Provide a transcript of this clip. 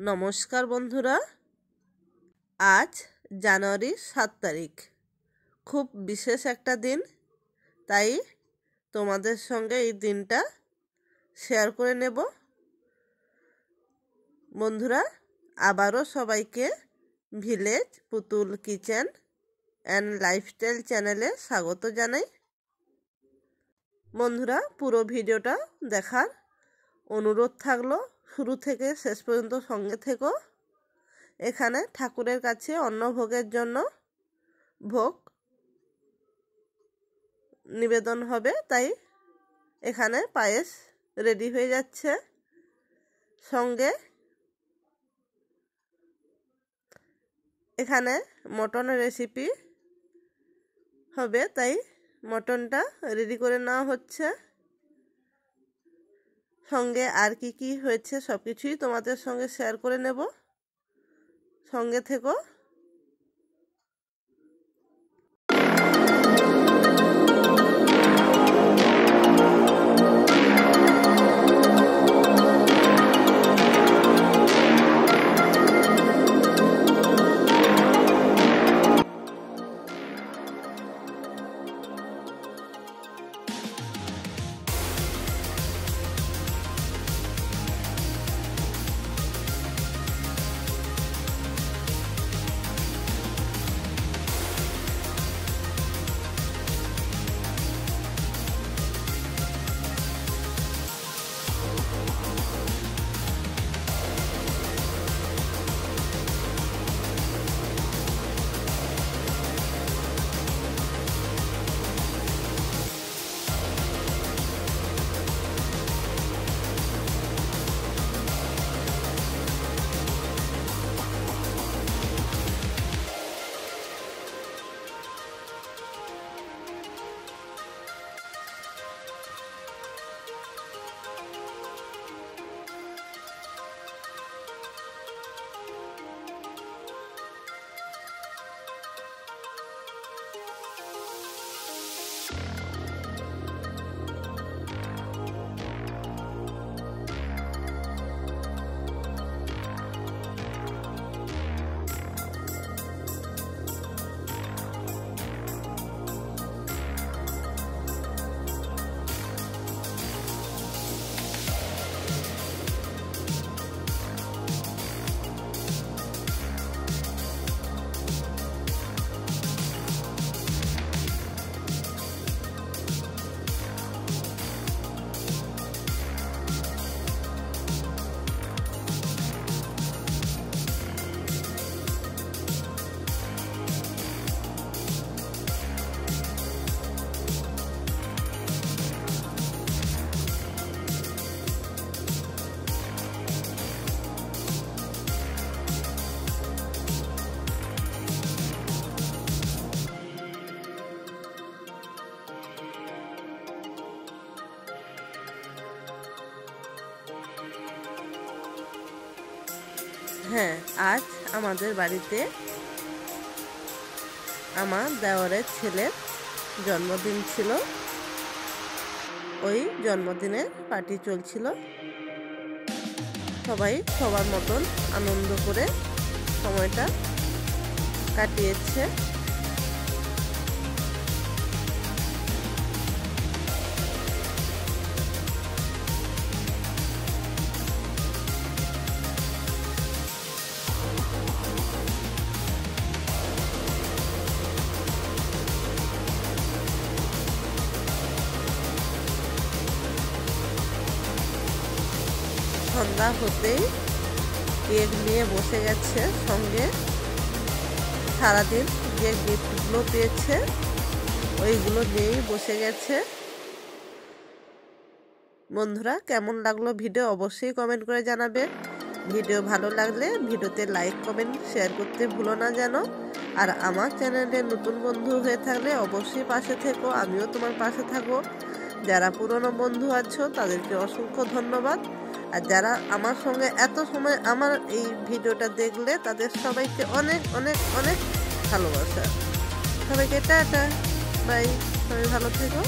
নমস্কার বন্ধুরা, আজ জানুয়ারি 7 তারিখ, খুব বিশেষ একটা দিন। তাই তোমাদের সঙ্গে এই দিনটা শেয়ার করে নেব। বন্ধুরা, আবারও সবাইকে ভিলেজ পুতুল কিচেন অ্যান্ড লাইফস্টাইল চ্যানেলে স্বাগত জানাই। বন্ধুরা, পুরো ভিডিওটা দেখার অনুরোধ থাকলো, শুরু থেকে শেষ পর্যন্ত সঙ্গে থেকো। এখানে ঠাকুরের কাছে অন্নভোগের জন্য ভোগ নিবেদন হবে, তাই এখানে পায়েস রেডি হয়ে যাচ্ছে। সঙ্গে এখানে মটনের রেসিপি হবে, তাই মটনটা রেডি করে নেওয়া হচ্ছে। সঙ্গে আর কি কি হয়েছে সব কিছুই তোমাদের সঙ্গে শেয়ার করে নেব, সঙ্গে থেকো। হ্যাঁ, আজ আমাদের বাড়িতে আমার দেওরের ছেলের জন্মদিন ছিল। ওই জন্মদিনের পার্টি চলছিল। সবাই সবার মতন আনন্দ করে সময়টা কাটিয়েছে। সন্ধ্যা হতেই কেক নিয়ে বসে গেছে। সঙ্গে সারাদিন যে গিফটগুলো পেয়েছে ওইগুলো নিয়েই বসে গেছে। বন্ধুরা, কেমন লাগলো ভিডিও অবশ্যই কমেন্ট করে জানাবে। ভিডিও ভালো লাগলে ভিডিওতে লাইক কমেন্ট শেয়ার করতে ভুলো না যেন। আর আমার চ্যানেলে নতুন বন্ধু হয়ে থাকলে অবশ্যই পাশে থেকো, আমিও তোমার পাশে থাকবো। যারা পুরনো বন্ধু আছো তাদেরকে অসংখ্য ধন্যবাদ। আর যারা আমার সঙ্গে এত সময় আমার এই ভিডিওটা দেখলে তাদের সবাইকে অনেক অনেক অনেক ভালোবাসা। সবাইকে টাটা, বাই। সবাই ভালো থেকো।